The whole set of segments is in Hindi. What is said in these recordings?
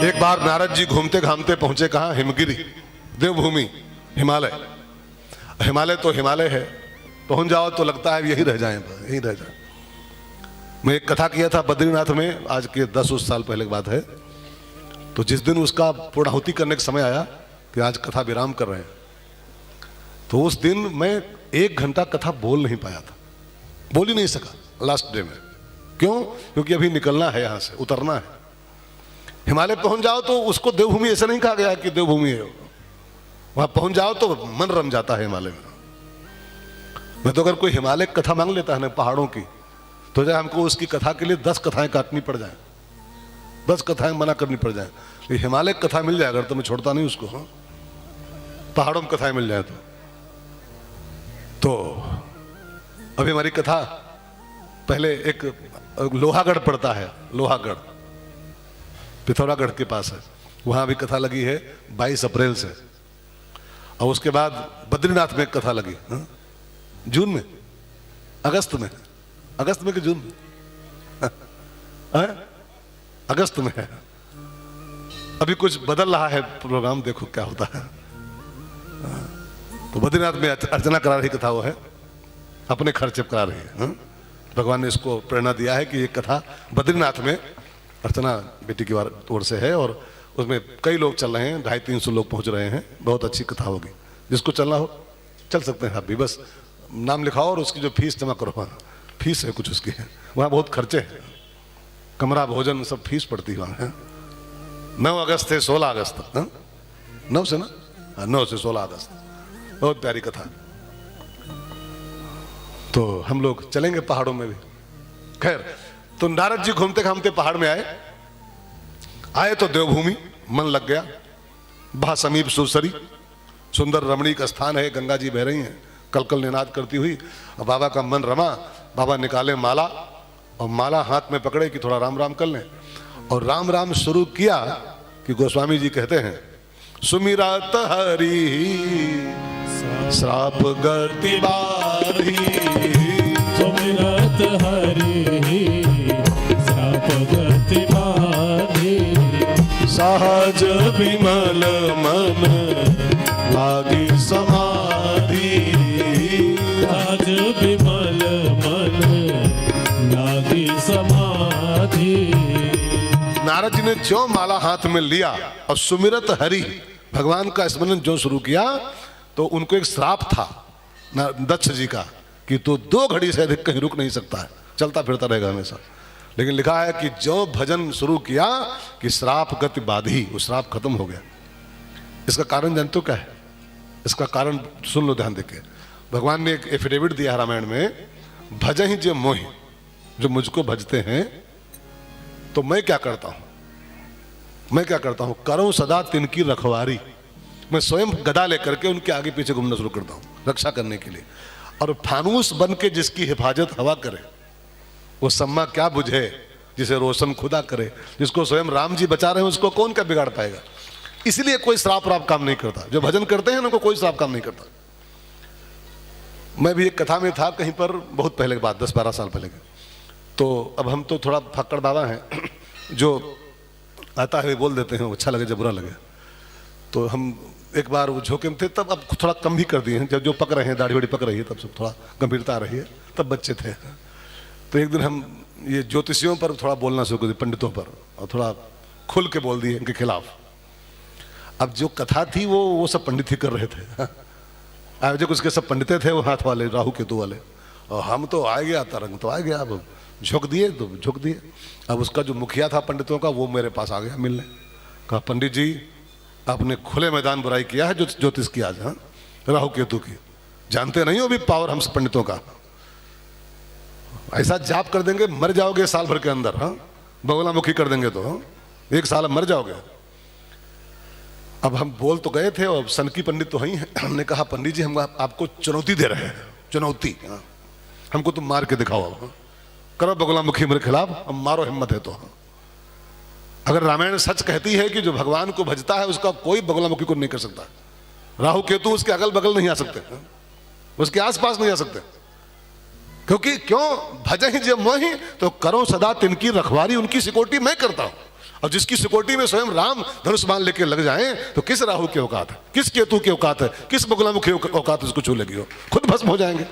एक बार नारद जी घूमते घामते पहुंचे कहाँ? हिमगिरी, देवभूमि, हिमालय। हिमालय तो हिमालय है, पहुंच जाओ तो लगता है यही रह जाए, यही रह जाए। मैं एक कथा किया था बद्रीनाथ में, आज के 10 साल पहले की बात है। तो जिस दिन उसका पूर्णाहुति करने का समय आया कि आज कथा विराम कर रहे हैं, तो उस दिन मैं 1 घंटा कथा बोल नहीं पाया था, बोल ही नहीं सका लास्ट डे में। क्यों? क्योंकि अभी निकलना है, यहां से उतरना है। हिमालय पहुंच जाओ तो उसको देवभूमि ऐसा नहीं कहा गया कि देवभूमि है, वहां पहुंच जाओ तो मन रम जाता है हिमालय में। मैं तो अगर कोई हिमालय कथा मांग लेता है ना पहाड़ों की, तो चाहे हमको उसकी कथा के लिए 10 कथाएं काटनी पड़ जाए, 10 कथाएं मना करनी पड़ जाए, हिमालय कथा मिल जाए अगर तो मैं छोड़ता नहीं उसको। हाँ, पहाड़ों में कथाएं मिल जाए तो अभी हमारी कथा पहले एक लोहागढ़ पड़ता है, लोहागढ़ पिथौरागढ़ के पास है, वहां भी कथा लगी है 22 अप्रैल से। और उसके बाद बद्रीनाथ में कथा लगी जून में, अगस्त में, अगस्त में कि जून में? अगस्त में है। अभी कुछ बदल रहा है प्रोग्राम, देखो क्या होता है। तो बद्रीनाथ में अर्चना करा रही कथा वो है, अपने खर्चे करा रही है। भगवान ने इसको प्रेरणा दिया है कि ये कथा बद्रीनाथ में अर्चना बेटी की ओर से है, और उसमें कई लोग चल रहे हैं, 250-300 लोग पहुंच रहे हैं। बहुत अच्छी कथा होगी, जिसको चलना हो चल सकते हैं आप भी, बस नाम लिखाओ और उसकी जो फीस जमा करो। फीस है कुछ उसकी, वहाँ बहुत खर्चे हैं, कमरा भोजन सब फीस पड़ती है वहाँ। 9 अगस्त से 16 अगस्त तक, 9 से ना, 9 से 16 अगस्त, बहुत प्यारी कथा। तो हम लोग चलेंगे पहाड़ों में भी। खैर, तो नारद जी घूमते घामते पहाड़ में आए तो देवभूमि, मन लग गया। बहा समीप सुरसरी, सुंदर रमणीक स्थान है, गंगा जी बह रही हैं कलकल निनाद करती हुई। और बाबा का मन रमा, बाबा निकाले माला, और माला हाथ में पकड़े कि थोड़ा राम राम कर लें, और राम राम शुरू किया कि गोस्वामी जी कहते हैं, सुमिरत हरि श्राप गति बारी, सुमिरत हरि श्राप गति बारी, सहज विमल मन लागी समाधि, सहज विमल मन लागी समाधि। नारद जी ने जो माला हाथ में लिया और सुमिरत हरि भगवान का स्मरण जो शुरू किया, तो उनको एक श्राप था दक्ष जी का कि तो 2 घड़ी से अधिक कहीं रुक नहीं सकता है, चलता फिरता रहेगा हमेशा। लेकिन लिखा है कि जो भजन शुरू किया कि श्राप गति बाधी, वो श्राप खत्म हो गया। इसका कारण जानते हो क्या है? इसका कारण सुन लो ध्यान देके। भगवान ने एक एफिडेविट दिया रामायण में, भज ही जो मोहि, जो मुझको भजते हैं तो मैं क्या करता हूं, मैं क्या करता हूं, करूं सदा तिनकी रखवारी। मैं स्वयं गदा लेकर के उनके आगे पीछे घूमना शुरू करता हूं रक्षा करने के लिए। और फानूस बन के जिसकी हिफाजत हवा करे, वो सम्मा क्या बुझे जिसे रोशन खुदा करे। जिसको स्वयं राम जी बचा रहे हैं उसको कौन क्या बिगाड़ पाएगा। इसलिए कोई श्राप राप काम नहीं करता, जो भजन करते हैं उनको कोई श्राप काम नहीं करता। मैं भी एक कथा में था कहीं पर, बहुत पहले की बात, 10-12 साल पहले की। तो अब हम तो थोड़ा फक्कड़ बाबा हैं, जो आता है बोल देते हैं, अच्छा लगे जब बुरा लगे। तो हम एक बार वो झोंके में थे, तब अब थोड़ा कम भी कर दिए हैं, जब जो पक रहे हैं, दाढ़ी वाड़ी पक रही है, तब सब थोड़ा गंभीरता आ रही है, तब बच्चे थे। तो एक दिन हम ये ज्योतिषियों पर थोड़ा बोलना शुरू कर दिए, पंडितों पर, और थोड़ा खुल के बोल दिए इनके खिलाफ। अब जो कथा थी वो सब पंडित ही कर रहे थे, आयोजक उसके सब पंडित थे, वो हाथ वाले, राहु केतु वाले, और हम तो आ गया, तरंग तो आ गया, अब झोंक दिए तो झोंक दिए। अब उसका जो मुखिया था पंडितों का, वो मेरे पास आ गया मिलने, कहा पंडित जी आपने खुले मैदान बुराई किया है ज्योतिष की आज, हाँ राहु केतु की, जानते नहीं हो भी पावर हम पंडितों का, ऐसा जाप कर देंगे मर जाओगे साल भर के अंदर, हाँ बगलामुखी कर देंगे तो, हाँ 1 साल मर जाओगे। अब हम बोल तो गए थे, और सनकी पंडित तो ही हैं। हमने कहा पंडित जी हम आपको चुनौती दे रहे हैं, चुनौती, हाँ हमको तुम मार के दिखाओ, हाँ? करो बगलामुखी मेरे खिलाफ, हम मारो हिम्मत है तो। हाँ? अगर रामायण सच कहती है कि जो भगवान को भजता है उसका कोई बगलामुखी को नहीं कर सकता, राहु केतु उसके अगल बगल नहीं आ सकते, हाँ? उसके आसपास नहीं आ सकते, क्योंकि क्यों भज ही जब मोहि तो करो सदा तिनकी रखवारी, उनकी सिक्योरिटी मैं करता हूं। और जिसकी सिक्योरिटी में स्वयं राम धनुष बाण लेके लग जाएं तो किस राहु की औकात है, किस केतु की औकात है, किस बगुलामुखी औकात उसको छू लगी हो, खुद भस्म हो जाएंगे।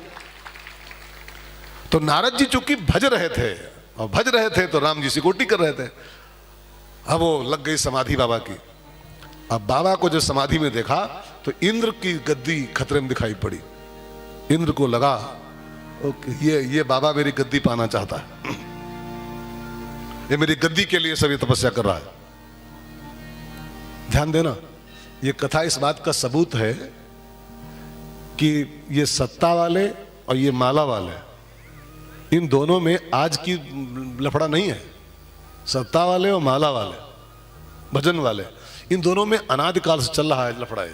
तो नारद जी चूंकि भज रहे थे और भज रहे थे तो राम जी सिक्योरिटी कर रहे थे। अब वो लग गई समाधि बाबा की। अब बाबा को जब समाधि में देखा तो इंद्र की गद्दी खतरे में दिखाई पड़ी। इंद्र को लगा ये बाबा मेरी गद्दी पाना चाहता है, ये मेरी गद्दी के लिए सभी तपस्या कर रहा है। ध्यान देना, ये कथा इस बात का सबूत है कि ये सत्ता वाले और ये माला वाले, इन दोनों में आज की लफड़ा नहीं है। सत्ता वाले और माला वाले, भजन वाले, इन दोनों में अनादिकाल से चल रहा है लफड़ा।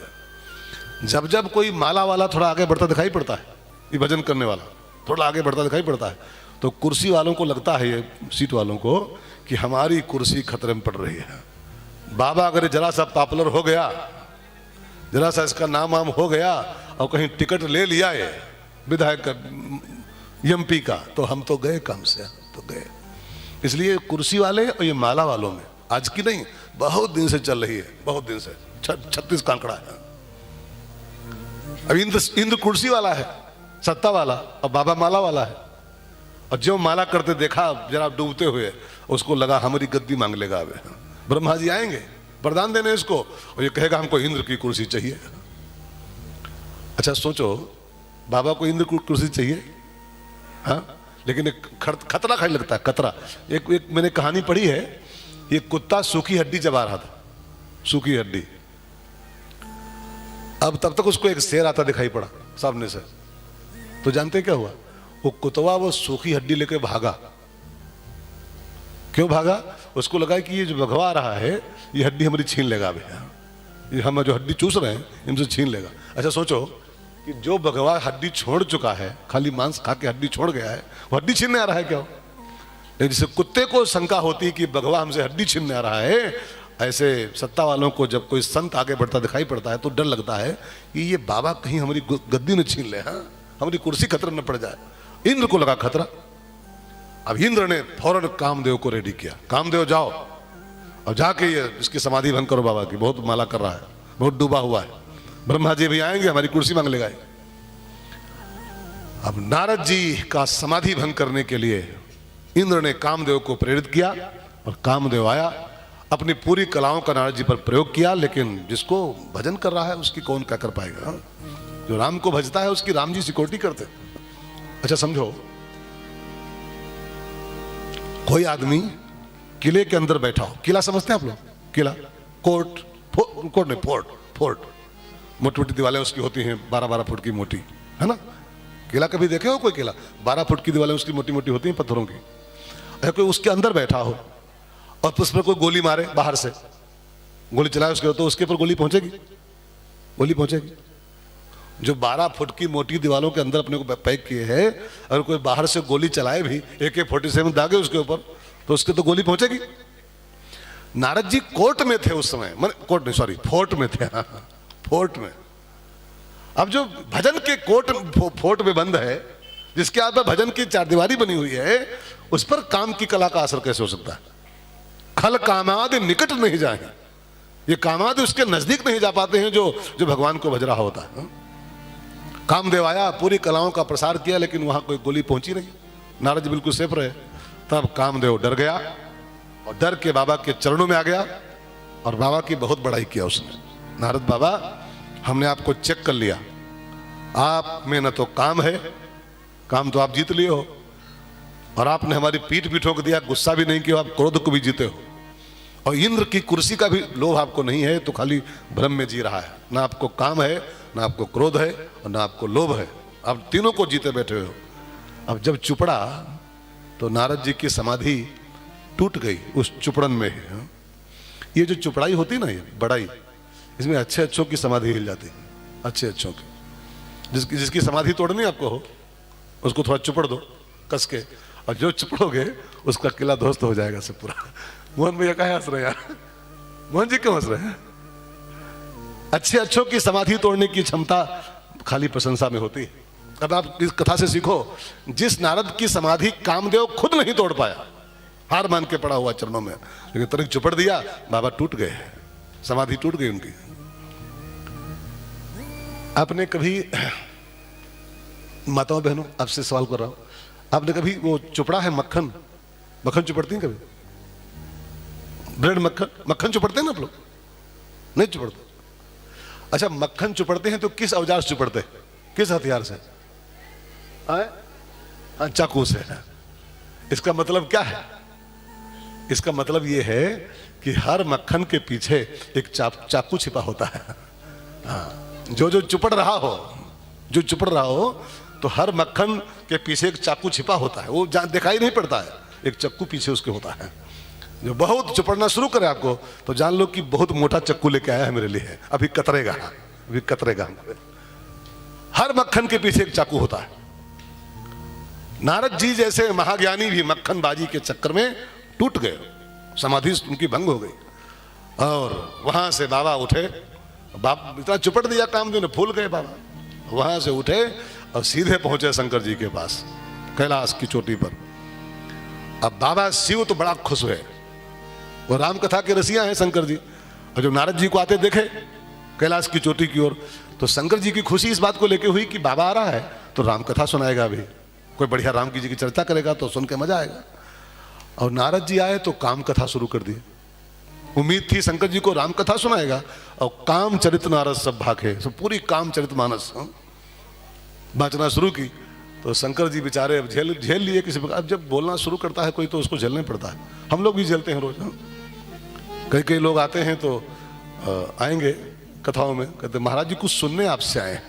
जब जब कोई माला वाला थोड़ा आगे बढ़ता दिखाई पड़ता है, ये भजन करने वाला थोड़ा आगे बढ़ता दिखाई पड़ता है, तो कुर्सी वालों को लगता है, ये सीट वालों को, कि हमारी कुर्सी खतरे में पड़ रही है। बाबा अगर जरा सा पॉपुलर हो गया, जरा सा इसका नाम वाम हो गया और कहीं टिकट ले लिया ये विधायक एमपी का, तो हम तो गए, काम से तो गए। इसलिए कुर्सी वाले और ये माला वालों में, आज की नहीं, बहुत दिन से चल रही है, बहुत दिन से 36 का आंकड़ा है। अब इंद्र कुर्सी वाला है, सत्ता वाला, और बाबा माला वाला है। और जो माला करते देखा जरा डूबते हुए, उसको लगा हमारी गद्दी मांग लेगा। अब ब्रह्मा जी आएंगे वरदान देने इसको, और ये कहेगा हमको इंद्र की कुर्सी चाहिए। अच्छा सोचो, बाबा को इंद्र की कुर्सी चाहिए, हाँ, लेकिन एक खतरा खाई लगता है, खतरा। एक मैंने कहानी पढ़ी है, ये कुत्ता सूखी हड्डी चबा रहा था, सूखी हड्डी। अब तब तक उसको एक शेर आता दिखाई पड़ा सामने से, तो जानते क्या हुआ, वो कुतवा वो सूखी हड्डी लेके भागा। क्यों भागा? उसको लगा कि ये जो भगवा रहा है ये हड्डी हमारी छीन लेगा, अभी ये हम जो हड्डी चूस रहे हैं इनसे छीन लेगा। अच्छा सोचो कि जो भगवा हड्डी छोड़ चुका है, खाली मांस खा के हड्डी छोड़ गया है, वो हड्डी छीनने आ रहा है क्या? लेकिन जैसे कुत्ते को शंका होती है कि भगवा हमसे हड्डी छीनने आ रहा है, ऐसे सत्ता वालों को जब कोई संत आगे बढ़ता दिखाई पड़ता है तो डर लगता है कि ये बाबा कहीं हमारी गद्दी न छीन ले, हाँ, हमारी कुर्सी खतरे न पड़ जाए। इंद्र को लगा खतरा। अब इंद्र ने फौरन कामदेव को रेडी किया, कामदेव जाओ और जाके ये इसकी समाधि भंग करो, बाबा की बहुत माला कर रहा है, बहुत डूबा हुआ है, ब्रह्मा जी भी आएंगे हमारी कुर्सी मांग लेगा। अब नारद जी का समाधि भंग करने के लिए इंद्र ने कामदेव को प्रेरित किया, और कामदेव आया, अपनी पूरी कलाओं का नारद जी पर प्रयोग किया। लेकिन जिसको भजन कर रहा है उसकी कौन क्या कर पाएगा? जो राम को भजता है उसकी राम जी सिक्योरिटी करते। अच्छा समझो, कोई आदमी किले के अंदर बैठा हो, किला समझते हैं आप लोग? किला, कोर्ट, कोर्ट नहीं, फोर्ट, फोर्ट, मोटी मोटी दीवारें उसकी होती हैं, 12-12 फुट की मोटी, है ना? किला कभी देखे हो? कोई किला 12 फुट की दीवारें उसकी मोटी मोटी होती हैं, पत्थरों की। अगर कोई उसके अंदर बैठा हो और उस पर कोई गोली मारे, बाहर से गोली चलाए उसके, तो उसके ऊपर गोली पहुंचेगी? गोली पहुंचेगी? जो 12 फुट की मोटी दीवारों के अंदर अपने को पैक किए हैं, अगर कोई बाहर से गोली चलाए भी, AK-47 दागे उसके ऊपर, तो उसके तो गोली पहुंचेगी। नारद जी कोर्ट में थे उस समय, कोर्ट नहीं, सॉरी, फोर्ट में थे, फोर्ट में। अब जो भजन के फोर्ट में बंद है, जिसके आप भजन की चारदीवारी बनी हुई है, उस पर काम की कला का असर कैसे हो सकता है? खल कामादि निकट नहीं जाए, ये कामादि उसके नजदीक नहीं जा पाते हैं जो भगवान को भज रहा होता है। कामदेव आया, पूरी कलाओं का प्रसार किया, लेकिन वहां कोई गोली पहुंची नहीं। नारद जी बिल्कुल सेफ रहे। तब कामदेव डर गया और डर के बाबा के चरणों में आ गया, और बाबा की बहुत बड़ाई किया उसने। नारद बाबा, हमने आपको चेक कर लिया, आप में न तो काम है, काम तो आप जीत लिए हो, और आपने हमारी पीठ भी ठोक दिया, गुस्सा भी नहीं किया, आप क्रोध को भी जीते हो, और इंद्र की कुर्सी का भी लोभ आपको नहीं है, तो खाली भ्रम में जी रहा है। ना आपको काम है, ना आपको क्रोध है, और ना आपको लोभ है, आप तीनों को जीते बैठे हो। अब जब चुपड़ा, तो नारद जी की समाधि टूट गई उस चुपड़न में। ये जो चुपड़ाई होती ना, ये बड़ाई, इसमें अच्छे अच्छों की समाधि हिल जाती है, अच्छे अच्छों की। जिसकी समाधि तोड़नी आपको हो, उसको थोड़ा चुपड़ दो कस के, और जो चुपड़ोगे उसका किला ध्वस्त हो जाएगा सब पूरा। मोहन भैया कहाँ हंस रहे हैं यार? मोहन जी क्यों हंस रहे हैं? अच्छे अच्छों की समाधि तोड़ने की क्षमता खाली प्रशंसा में होती है। अब आप इस कथा से सीखो, जिस नारद की समाधि कामदेव खुद नहीं तोड़ पाया, हार मान के पड़ा हुआ चरणों में, लेकिन तनिक चुपड़ दिया, बाबा टूट गए, समाधि टूट गई उनकी। आपने कभी, माताओं बहनों आपसे सवाल कर रहा हूं, आपने कभी वो चुपड़ा है मक्खन, मक्खन चुपड़ती हैं कभी? ब्रेड मक्खन, मक्खन चुपड़ते हैं ना आप लोग? नहीं चुपड़ते। अच्छा, मक्खन चुपड़ते हैं तो किस औजार से चुपड़ते हैं, किस हथियार से? चाकू से। इसका मतलब क्या है? इसका मतलब यह है कि हर मक्खन के पीछे एक चाकू छिपा होता है। हाँ, जो चुपड़ रहा हो, जो चुपड़ रहा हो, तो हर मक्खन के पीछे एक चाकू छिपा होता है, वो दिखाई नहीं पड़ता है, एक चक्कू पीछे उसके होता है। जो बहुत चुपड़ना शुरू करे आपको तो जान लो कि बहुत मोटा चक्कू लेके आया है मेरे लिए, अभी कतरेगा, अभी कतरेगा। हर मक्खन के पीछे एक चाकू होता है। नारद जी जैसे महाज्ञानी भी मक्खनबाजी के चक्कर में टूट गए, समाधि उनकी भंग हो गई। और वहां से बाबा उठे, बाप इतना चुपड़ दिया कामदेव ने, फूल गए बाबा। वहां से उठे और सीधे पहुंचे शंकर जी के पास, कैलाश की चोटी पर। अब बाबा शिव तो बड़ा खुश हुए, वो राम कथा के रसिया हैं शंकर जी, और जब नारद जी को आते देखे कैलाश की चोटी की ओर, तो शंकर जी की खुशी इस बात को लेकर हुई कि बाबा आ रहा है तो राम कथा सुनाएगा, अभी कोई बढ़िया राम जी की चर्चा करेगा तो सुन के मजा आएगा। और नारद जी आए तो काम कथा शुरू कर दी। उम्मीद थी शंकर जी को राम कथा सुनाएगा, और काम चरित नारद सब भागे, सब पूरी काम चरित मानस बांचना शुरू की। तो शंकर जी बेचारे अब झेल लिए किसी प्रकार। अब जब बोलना शुरू करता है कोई तो उसको झेलने पड़ता है, हम लोग भी झेलते हैं रोज। कई लोग आते हैं तो आएंगे कथाओं में, कहते महाराज जी कुछ सुनने आपसे आए,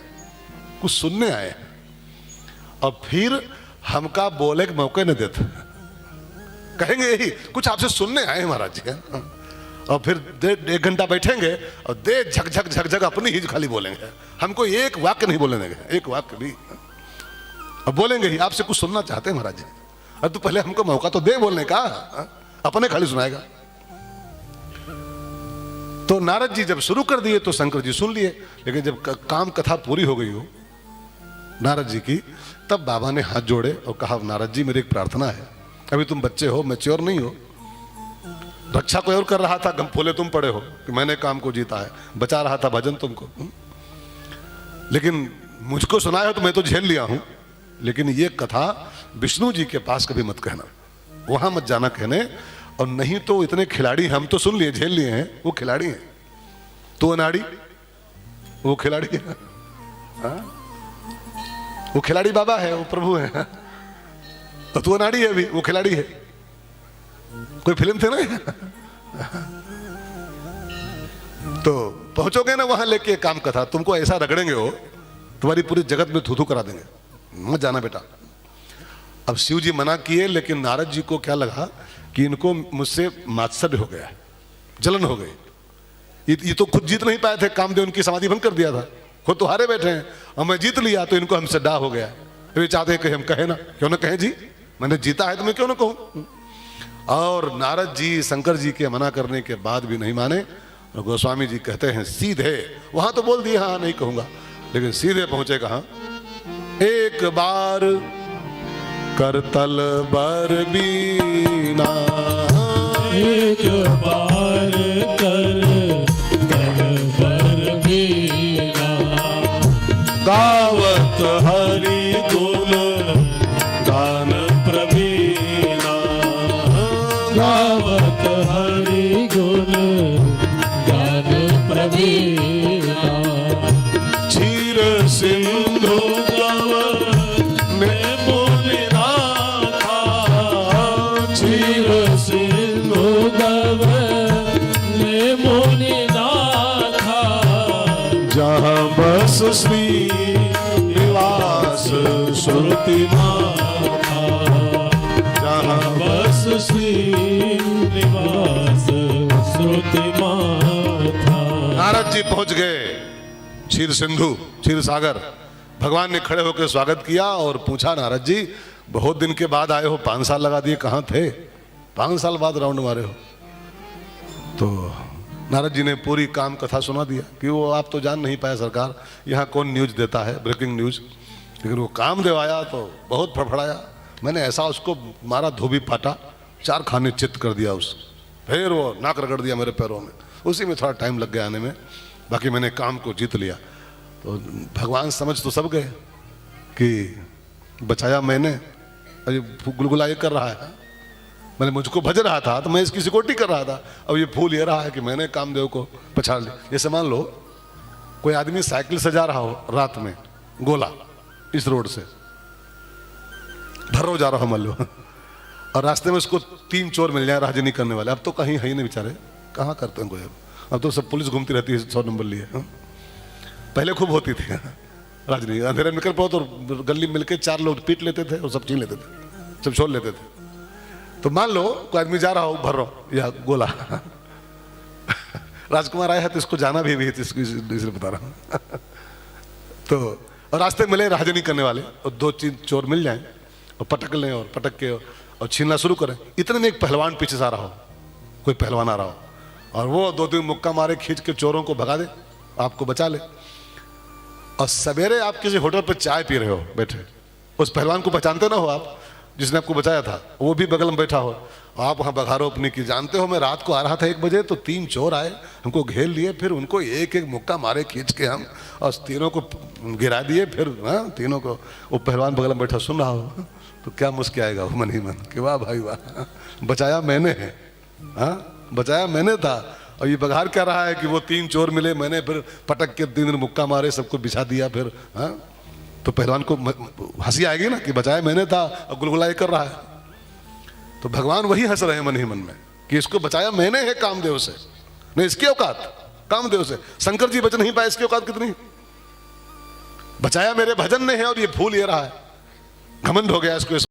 कुछ सुनने आए, और फिर हमका बोले के मौके न देते, कहेंगे यही कुछ आपसे सुनने आए हैं महाराज जी। और फिर 1 घंटा बैठेंगे और दे झक अपनी ही खाली बोलेंगे, हमको एक वाक्य नहीं बोलने देंगे, एक वाक्य भी। अब बोलेंगे ही आपसे कुछ सुनना चाहते हैं महाराज जी, अब तो पहले हमको मौका तो दे बोलने का, अपने खाली सुनाएगा। तो नारद जी जब शुरू कर दिए तो शंकर जी सुन लिए, लेकिन जब काम कथा पूरी हो गई हो नारद जी की, तब बाबा ने हाथ जोड़े और कहा नारद जी मेरी एक प्रार्थना है, अभी तुम बच्चे हो, मैच्योर नहीं हो, रक्षा कोई और कर रहा था, गम फूले तुम पड़े हो कि मैंने काम को जीता है, बचा रहा था भजन तुमको, लेकिन मुझको सुनाया हो तो मैं तो झेल लिया हूं, लेकिन ये कथा विष्णु जी के पास कभी मत कहना, वहां मत जाना कहने, और नहीं तो इतने खिलाड़ी हम तो सुन लिए, झेल लिए हैं, वो खिलाड़ी हैं, तो अनाड़ी वो खिलाड़ी है, वो खिलाड़ी बाबा है, वो प्रभु है, तो तू अनाड़ी है भी, वो खिलाड़ी है। कोई फिल्म थे ना तो पहुंचोगे ना वहां लेके काम कथा, तुमको ऐसा रगड़ेंगे हो, तुम्हारी पूरी जगत में थू करा देंगे, मत जाना बेटा। अब शिव जी मना किए, लेकिन नारद जी को क्या लगा कि इनको मुझसे मात्सर्य हो गया, जलन हो गई, ये तो खुद जीत नहीं पाए थे, कामदेव उनकी समाधि भंग कर दिया था, खुद तो हारे बैठे हैं, और मैं जीत लिया तो इनको हमसे डा हो गया, वे चाहते हैं कि हम कहे ना, क्यों ना कहें जी, मैंने जीता है तो मैं क्यों ना कहूं। और नारद जी शंकर जी के मना करने के बाद भी नहीं माने, और गोस्वामी जी कहते हैं सीधे, वहां तो बोल दिया हाँ नहीं कहूंगा, लेकिन सीधे पहुंचे कहां, एक बार करतल बर बीना, एक बार कर तल बर बीना, गावत हरि गुण गान प्रवीणा, गावत हरि गुण गान प्रवीणा, क्षीर सिंधु गव ने मुनिनाथा, क्षीर सिंधु गव ने मुनिनाथा, जहाँ बस श्री निवास श्रुति माथा, जहाँ बस श्री निवास श्रुति माथा। नारद जी पहुंच गए क्षीर सिंधु, क्षीर सागर। भगवान ने खड़े होकर स्वागत किया और पूछा नारद जी बहुत दिन के बाद आए हो, 5 साल लगा दिए, कहाँ थे, 5 साल बाद राउंड मारे हो। तो नारद जी ने पूरी काम कथा सुना दिया कि वो आप तो जान नहीं पाए सरकार, यहाँ कौन न्यूज देता है, ब्रेकिंग न्यूज, लेकिन वो कामदेव आया तो बहुत फड़फड़ाया, मैंने ऐसा उसको मारा धोबी पाटा, 4 खाने चित्त कर दिया उस, फिर वो नाक रगड़ दिया मेरे पैरों में। उसी में थोड़ा टाइम लग गया आने में, बाकी मैंने काम को जीत लिया। तो भगवान समझ तो सब गए कि बचाया मैंने, और ये गुलगुला ये कर रहा है। मैंने मुझको भज रहा था तो मैं इसकी सिकोटी कर रहा था, अब ये फूल ये रहा है कि मैंने कामदेव को पछाड़ लिया। जैसे मान लो कोई आदमी साइकिल से जा रहा हो रात में गोला इस रोड से, भर्रो जा रहा हो मान लो, और रास्ते में उसको 3 चोर मिल जाए राजनी करने वाले। अब तो कहीं है ही नहीं बेचारे, कहाँ करते हैं कोई, अब तो सब पुलिस घूमती रहती है 100 नंबर लिए। पहले खूब होती थी राजनी, अंधेरे में निकल पाओ तो गली मिलके 4 लोग पीट लेते थे और सब छीन लेते थे, सब छोड़ लेते थे। तो मान लो कोई आदमी जा रहा हो भर्रो या गोला, राजकुमार आया है तो इसको जाना भी है, इसलिए बता रहा हूँ। तो और रास्ते मिले राजनी करने वाले और 2-3 चोर मिल जाएं और पटक लें और पटक के और छीनना शुरू करें। इतने में एक पहलवान पीछे से आ रहा हो, कोई पहलवान आ रहा हो, और वो 2-3 मुक्का मारे खींच के चोरों को भगा दे, आपको बचा ले। और सवेरे आप किसी होटल पर चाय पी रहे हो बैठे, उस पहलवान को पहचानते ना हो आप जिसने आपको बचाया था, वो भी बगल में बैठा हो, आप वहाँ बघारो अपनी की। जानते हो मैं रात को आ रहा था 1 बजे तो 3 चोर आए, हमको घेर लिए, फिर उनको एक मुक्का मारे खींच के हम, और तीनों को गिरा दिए। फिर तीनों को, वो पहलवान बगल में बैठा सुन रहा हो तो क्या मुस्कुराएगा वो मन ही मन कि वाह भाई वाह, बचाया मैंने है, बचाया मैंने था। और ये बघार क्या रहा है कि वो 3 चोर मिले, मैंने फिर पटक के 3 मुक्का मारे, सबको बिछा दिया। फिर तो पहलवान को हंसी आएगी ना कि बचाया मैंने था और गुलगुला कर रहा है। तो भगवान वही हंस रहे हैं मन ही मन में कि इसको बचाया मैंने है कामदेव से, नहीं इसकी औकात कामदेव से। शंकर जी बच नहीं पाए, इसकी औकात कितनी, बचाया मेरे भजन ने है और ये फूल ये रहा है। घमंड हो गया इसको इस